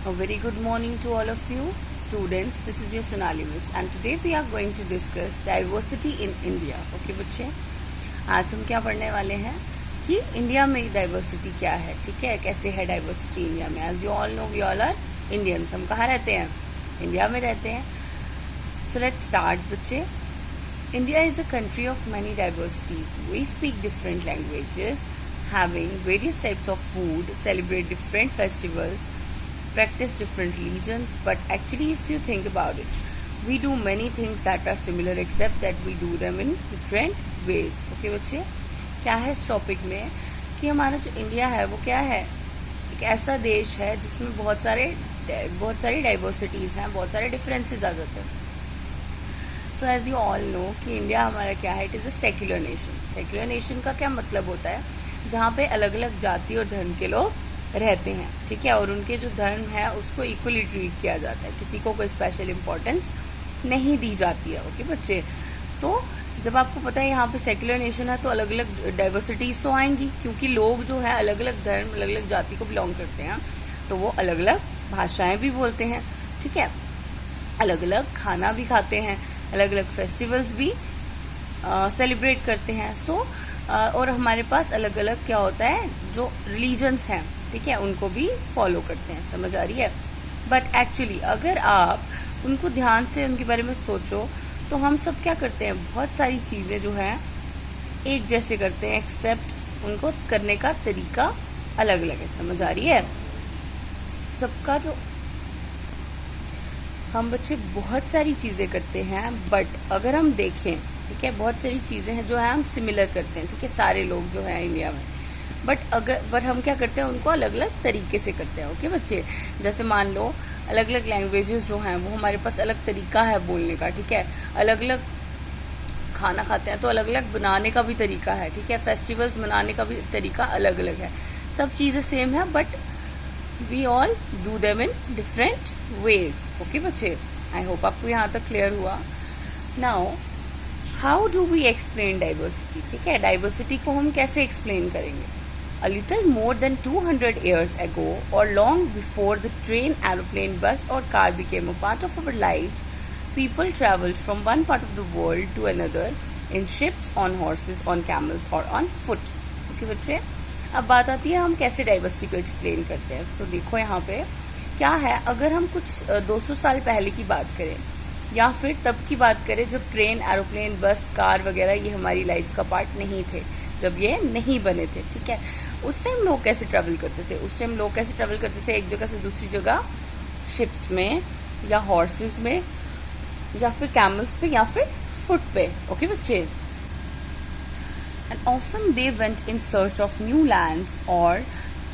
A very good morning to all of you students. This is your Sonali Miss and today we are going to discuss diversity in India. Okay बच्चे, आज हम क्या पढ़ने वाले हैं कि India में डाइवर्सिटी क्या है. ठीक है, कैसे है डाइवर्सिटी इंडिया में. As you all know we all are Indians. हम कहाँ रहते हैं? इंडिया में रहते हैं. सो लेट्स स्टार्ट बच्चे. India is a country of many diversities. We speak different languages, having various types of food, celebrate different festivals, practice different religions, but actually if you think about it, we do many things that are similar except that we do them in different ways. Okay बच्चे, क्या है इस topic में कि हमारा जो India है वो क्या है, एक ऐसा देश है जिसमें बहुत सारी डाइवर्सिटीज हैं, बहुत सारे डिफरेंसेस आ जाते हैं. So as you all know कि इंडिया हमारा क्या है, it is a secular nation. Secular nation का क्या मतलब होता है, जहाँ पे अलग अलग जाति और धर्म के लोग रहते हैं. ठीक है, और उनके जो धर्म है उसको इक्वली ट्रीट किया जाता है, किसी को कोई स्पेशल इंपॉर्टेंस नहीं दी जाती है. ओके बच्चे, तो जब आपको पता है यहाँ पे सेक्युलर नेशन है तो अलग अलग डाइवर्सिटीज तो आएंगी, क्योंकि लोग जो है अलग अलग धर्म अलग अलग जाति को बिलोंग करते हैं, तो वो अलग अलग भाषाएं भी बोलते हैं. ठीक है, अलग अलग खाना भी खाते हैं, अलग अलग फेस्टिवल्स भी सेलिब्रेट करते हैं. और हमारे पास अलग अलग क्या होता है, जो रिलीजन्स हैं, ठीक है, उनको भी फॉलो करते हैं. समझ आ रही है. बट एक्चुअली अगर आप उनको ध्यान से उनके बारे में सोचो तो हम सब क्या करते हैं, बहुत सारी चीजें जो है एक जैसे करते हैं, एक्सेप्ट उनको करने का तरीका अलग अलग है. समझ आ रही है. सबका जो हम बच्चे बहुत सारी चीजें करते हैं, बट अगर हम देखें, ठीक है, बहुत सारी चीजें हैं जो है हम सिमिलर करते हैं. ठीक है, सारे लोग जो है इंडिया में, बट हम क्या करते हैं, उनको अलग अलग तरीके से करते हैं. ओके बच्चे, जैसे मान लो अलग अलग लैंग्वेजेस जो हैं वो हमारे पास अलग तरीका है बोलने का. ठीक है, अलग अलग खाना खाते हैं तो अलग अलग बनाने का भी तरीका है. ठीक है, फेस्टिवल्स मनाने का भी तरीका अलग अलग है. सब चीजें सेम है but we all do them in different ways. Okay बच्चे, आई होप आपको यहाँ तक क्लियर हुआ. Now how do we explain diversity. ठीक है, डाइवर्सिटी को हम कैसे एक्सप्लेन करेंगे. A little more than 200 years ago, or long before the train, aeroplane, bus or car became a part of our lives, people traveled from one part of the world to another in ships, on horses, on camels or on foot. Okay बच्चे, अब बात आती है हम कैसे diversity को explain करते हैं. सो देखो यहाँ पे क्या है, अगर हम कुछ 200 साल पहले की बात करें या फिर तब की बात करें जब ट्रेन, एरोप्लेन, बस, कार वगैरह ये हमारी लाइफ का पार्ट नहीं थे, जब ये नहीं बने थे. ठीक है, उस टाइम लोग कैसे ट्रेवल करते थे, एक जगह से दूसरी जगह शिप्स में या हॉर्सेस में या फिर कैमल्स पे या फिर फुट पे. ओके बच्चे, and often they went in search of new lands और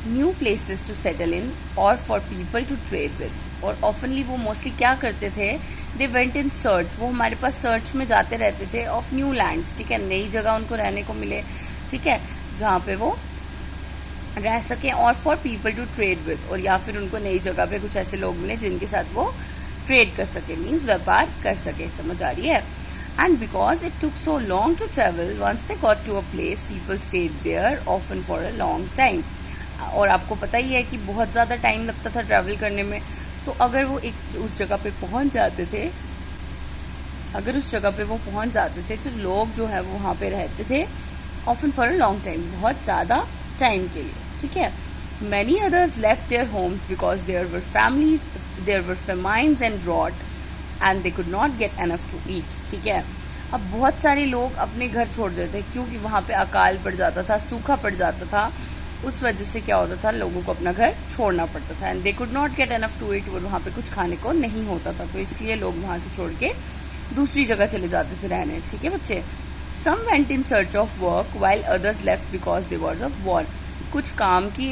new places to settle in और for people to trade with. और ऑफनली वो मोस्टली क्या करते थे, दे वेंट इन सर्च, वो हमारे पास सर्च में जाते रहते थे ऑफ न्यू लैंड्स. ठीक है, नई जगह उनको रहने को मिले, ठीक है, जहाँ पे वो रह सके, और for people to trade with, और या फिर उनको नई जगह पे कुछ ऐसे लोग मिले जिनके साथ वो ट्रेड कर सके, मीन्स व्यापार कर सके. समझ आ रही है. And because it took so long to travel, once they got to a place people stayed there often for a long time. और आपको पता ही है कि बहुत ज्यादा टाइम लगता था ट्रेवल करने में, तो अगर वो उस जगह पे पहुंच जाते थे, तो लोग जो है वो वहां पे रहते थे often for a long time, बहुत ज्यादा टाइम के लिए. ठीक है, many others left their homes because there were families, there were famines and drought and they could not get enough to eat. ठीक है, अब बहुत सारे लोग अपने घर छोड़ देते क्योंकि वहां पे अकाल पड़ जाता था, सूखा पड़ जाता था, उस वजह से क्या होता था, लोगों को अपना घर छोड़ना पड़ता था. And they could not get enough to eat, वहां पे कुछ खाने को नहीं होता था, तो इसलिए लोग वहां से छोड़ के दूसरी जगह चले जाते थे रहने. ठीक है बच्चे, some went in search of work while others left because they was of war. कुछ काम की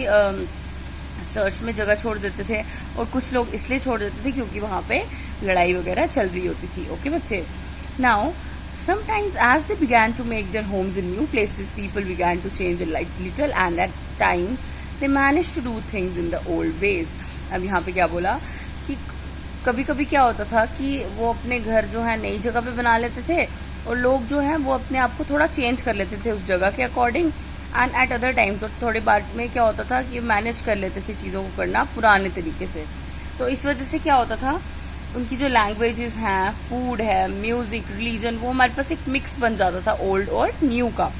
सर्च में जगह छोड़ देते थे और कुछ लोग इसलिए छोड़ देते थे क्योंकि वहां पे लड़ाई वगैरह चल रही होती थी. ओके बच्चे, now sometimes as they began to make their homes in new places, people began to change a little and at times they managed to do things in the old ways. अब यहाँ पे क्या बोला कि कभी कभी क्या होता था कि वो अपने घर जो है नई जगह पे बना लेते थे और लोग जो है वो अपने आप को थोड़ा चेंज कर लेते थे उस जगह के according. And eight other time तो थोड़े बाद में क्या होता था कि मैनेज कर लेते थे चीज़ों को करना पुराने तरीके से. तो इस वजह से क्या होता था, उनकी जो लैंग्वेजेस हैं, फूड है, म्यूजिक, रिलीजन, वो हमारे पास एक मिक्स बन जाता था ओल्ड और न्यू का।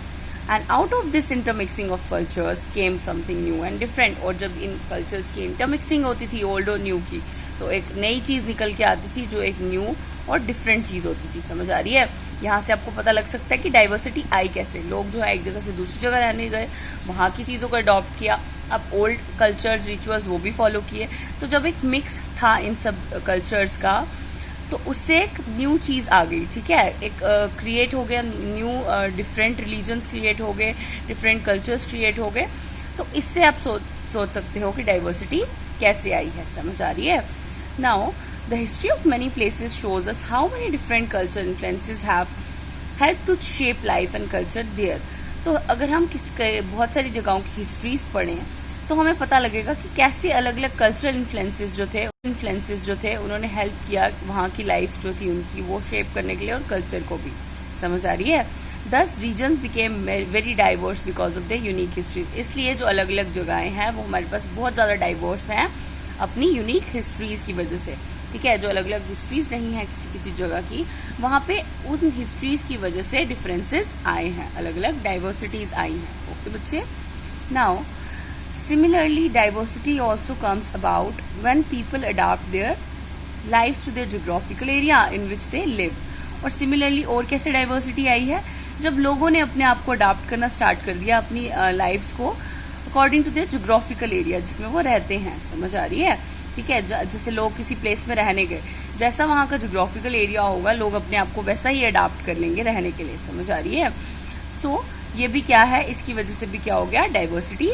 And out of this intermixing of cultures came something new and different. और जब इन कल्चर्स की इंटरमिक्सिंग होती थी ओल्ड और न्यू की, तो एक नई चीज निकल के आती थी जो एक न्यू और डिफरेंट चीज होती थी। समझ आ रही है? यहाँ से आपको पता लग सकता है कि डाइवर्सिटी आई कैसे। लोग जो है एक जगह से दूसरी जगह रहने गए, वहां की चीजों को अडॉप्ट किया, अब ओल्ड कल्चर रिचुअल्स वो भी फॉलो किए। तो जब एक मिक्स था इन सब कल्चर्स का, तो उससे एक न्यू चीज आ गई। ठीक है, एक क्रिएट हो गया न्यू, डिफरेंट रिलीजन्स क्रिएट हो गए, डिफरेंट कल्चर्स क्रिएट हो गए। तो इससे आप सोच सकते हो कि डाइवर्सिटी कैसे आई है। समझ आ रही है? Now the history of many places shows us how many different culture influences have help to shape life and culture there. तो अगर हम बहुत सारी जगहों की हिस्ट्रीज पढ़ें, तो हमें पता लगेगा कि कैसे अलग अलग कल्चरल इन्फ्लुएंसेस जो थे उन्होंने हेल्प किया वहां की लाइफ जो थी उनकी, वो शेप करने के लिए, और कल्चर को भी। समझ आ रही है? This regions became very diverse because of the unique history. इसलिए जो अलग अलग जगहें हैं वो हमारे पास बहुत ज्यादा डाइवर्स हैं अपनी यूनिक हिस्ट्रीज की वजह से। ठीक है, जो अलग अलग हिस्ट्रीज नहीं है किसी किसी जगह की, वहां पे उन हिस्ट्रीज की वजह से डिफरेंसेस आए हैं, अलग अलग डाइवर्सिटीज आई हैं। ओके बच्चे? Now similarly diversity also comes about when people adopt their lives to their geographical area in which they live. और सिमिलरली और कैसे डाइवर्सिटी आई है, जब लोगों ने अपने आप को अडॉप्ट करना स्टार्ट कर दिया अपनी लाइव्स को according to their geographical area जिसमें वो रहते हैं। समझ आ रही है? ठीक है, जैसे लोग किसी प्लेस में रहने गए, जैसा वहां का जियोग्राफिकल एरिया होगा, लोग अपने आप को वैसा ही अडॉप्ट कर लेंगे रहने के लिए। समझ आ रही है? सो ये भी क्या है, इसकी वजह से भी क्या हो गया, डाइवर्सिटी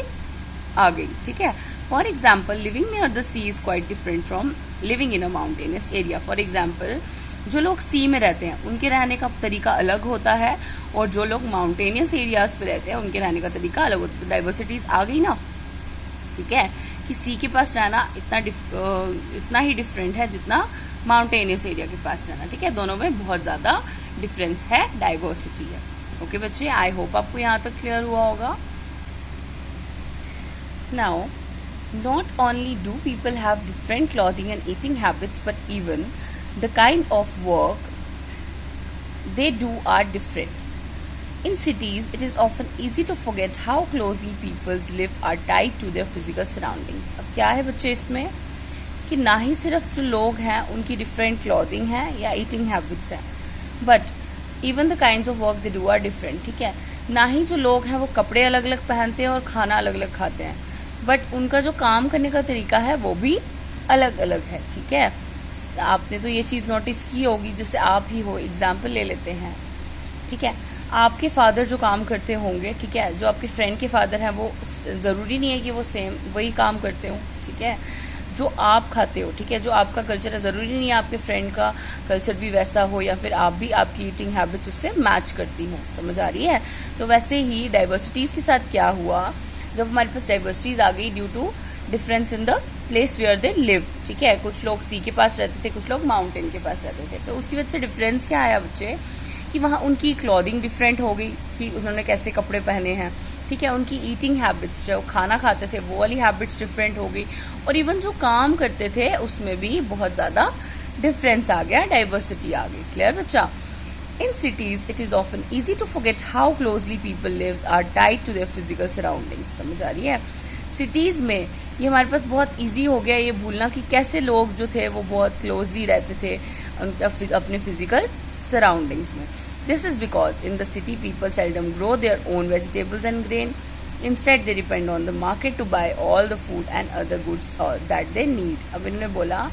आ गई। ठीक है, for example living near the sea is quite different from living in a mountainous area. For example जो लोग सी में रहते हैं उनके रहने का तरीका अलग होता है, और जो लोग माउंटेनियस एरियाज पे रहते हैं उनके रहने का तरीका अलग होता है। तो डाइवर्सिटीज आ गई ना। ठीक है, कि सी के पास रहना इतना ही डिफरेंट है जितना माउंटेनियस एरिया के पास रहना। ठीक है, दोनों में बहुत ज्यादा डिफरेंस है, डाइवर्सिटी है। ओके बच्चे, आई होप आपको यहाँ तक क्लियर हुआ होगा। Now not only do people have different clothing and eating habits, but even the kind of work they do are different. In cities, it is often easy to forget how closely people's lives are tied to their physical surroundings. अब क्या है बच्चे इसमें, कि ना ही सिर्फ जो लोग हैं उनकी डिफरेंट क्लॉथिंग है या ईटिंग हैबिट्स हैं, but even the kinds of work they do are different. ठीक है, ना ही जो लोग हैं वो कपड़े अलग अलग पहनते हैं और खाना अलग अलग खाते हैं, बट उनका जो काम करने का तरीका है वो भी अलग अलग है। ठीक है, आपने तो ये चीज नोटिस की होगी, जैसे आप ही हो, एग्जाम्पल ले लेते हैं। ठीक है, आपके फादर जो काम करते होंगे, ठीक है, जो आपके फ्रेंड के फादर हैं वो जरूरी नहीं है कि वो सेम वही काम करते हो। ठीक है, जो आप खाते हो, ठीक है, जो आपका कल्चर है, जरूरी नहीं है आपके फ्रेंड का कल्चर भी वैसा हो, या फिर आप भी आपकी ईटिंग हैबिट्स उससे मैच करती हो। समझ आ रही है? तो वैसे ही डाइवर्सिटीज के साथ क्या हुआ, जब हमारे पास डाइवर्सिटीज आ गई due to difference in the place where they live. ठीक है, कुछ लोग सी के पास रहते थे, कुछ लोग माउंटेन के पास रहते थे, तो उसकी वजह से डिफरेंस क्या आया बच्चे, कि वहां उनकी क्लॉथिंग डिफरेंट हो गई, कि उन्होंने कैसे कपड़े पहने हैं। ठीक है, उनकी ईटिंग हैबिट्स, जो खाना खाते थे वो वाली हैबिट्स डिफरेंट हो गई, और इवन जो काम करते थे उसमें भी बहुत ज्यादा डिफरेंस आ गया, डाइवर्सिटी आ गई। क्लियर बच्चा? In cities, it is often easy to forget how closely people live are tied to their physical surroundings. समझ आ रही है? सिटीज में ये हमारे पास बहुत इजी हो गया ये भूलना कि कैसे लोग जो थे वो बहुत क्लोजली रहते थे अपने फिजिकल सराउंडिंग्स में। This is because in the city people seldom grow their own vegetables and grain, instead they depend on the market to buy all the food and other goods that they need. अब इन्होंने बोला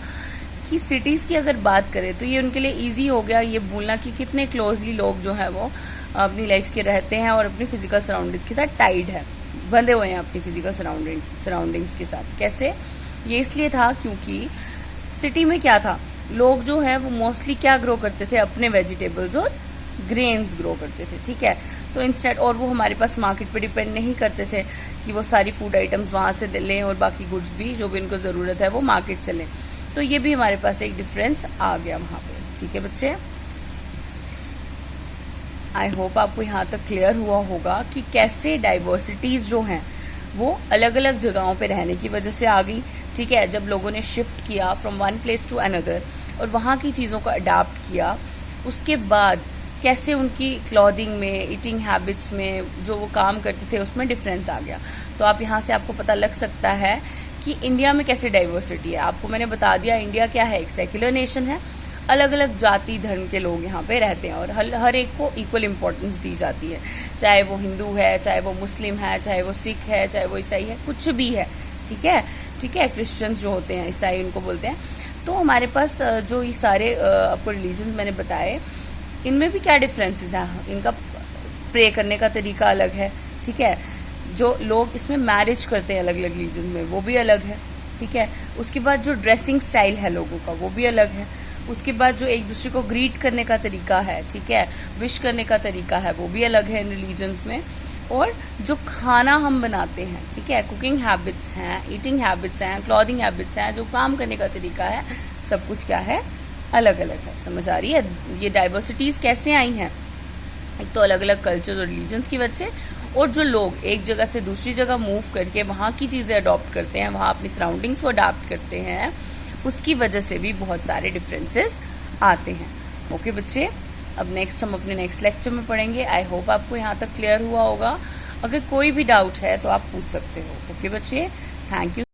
कि cities की अगर बात करें तो ये उनके लिए इजी हो गया ये भूलना कि कितने क्लोजली लोग जो है वो अपनी लाइफ के रहते हैं और अपनी फिजिकल सराउंडिंग्स के साथ टाइड है, बंधे हुए हैं अपनी फिजिकल सराउंडिंग्स के साथ। कैसे? ये इसलिए था क्योंकि सिटी में क्या था, लोग जो है वो मोस्टली क्या ग्रो करते थे, अपने वेजिटेबल्स और ग्रेन्स ग्रो करते थे। ठीक है, तो इंस्टेड, और वो हमारे पास मार्केट पे डिपेंड नहीं करते थे कि वो सारी फूड आइटम्स वहां से लें और बाकी गुड्स भी जो भी उनको जरूरत है वो मार्केट से लें। तो ये भी हमारे पास एक डिफरेंस आ गया वहां पे। ठीक है बच्चे, आई होप आपको यहाँ तक क्लियर हुआ होगा कि कैसे डाइवर्सिटीज जो हैं वो अलग अलग जगहों पे रहने की वजह से आ गई। ठीक है, जब लोगों ने शिफ्ट किया from one place to another और वहाँ की चीज़ों को अडाप्ट किया, उसके बाद कैसे उनकी क्लॉथिंग में, ईटिंग हैबिट्स में, जो वो काम करते थे उसमें डिफरेंस आ गया। तो आप यहाँ से आपको पता लग सकता है कि इंडिया में कैसे डाइवर्सिटी है। आपको मैंने बता दिया इंडिया क्या है, एक सेक्युलर नेशन है, अलग अलग जाति धर्म के लोग यहाँ पे रहते हैं और हर एक को इक्वल इम्पोर्टेंस दी जाती है, चाहे वो हिंदू है, चाहे वो मुस्लिम है, चाहे वो सिख है, चाहे वो ईसाई है, कुछ भी है। ठीक है, ठीक है, क्रिश्चियंस जो होते हैं, ईसाई उनको बोलते हैं। तो हमारे पास जो ये सारे आपको रिलीजन मैंने बताए, इनमें भी क्या डिफरेंसेस हैं। इनका प्रे करने का तरीका अलग है, ठीक है, जो लोग इसमें मैरिज करते हैं अलग अलग रिलीजन में वो भी अलग है, ठीक है। उसके बाद जो ड्रेसिंग स्टाइल है लोगों का वो भी अलग है। उसके बाद जो एक दूसरे को ग्रीट करने का तरीका है, ठीक है, विश करने का तरीका है, वो भी अलग है इन रिलीजन्स में। और जो खाना हम बनाते हैं, ठीक है, कुकिंग हैबिट्स हैं, ईटिंग हैबिट्स हैं, क्लॉथिंग हैबिट्स हैं, जो काम करने का तरीका है, सब कुछ क्या है, अलग अलग है। समझ आ रही है ये डाइवर्सिटीज कैसे आई हैं? एक तो अलग अलग कल्चर और रिलीजन्स की वजह से, और जो लोग एक जगह से दूसरी जगह मूव करके वहाँ की चीजें अडॉप्ट करते हैं, वहाँ अपनी सराउंडिंग्स को अडॉप्ट करते हैं, उसकी वजह से भी बहुत सारे डिफरेंसेस आते हैं। ओके बच्चे, अब नेक्स्ट हम अपने नेक्स्ट लेक्चर में पढ़ेंगे। आई होप आपको यहाँ तक क्लियर हुआ होगा। अगर कोई भी डाउट है तो आप पूछ सकते हो। ओके बच्चे, थैंक यू।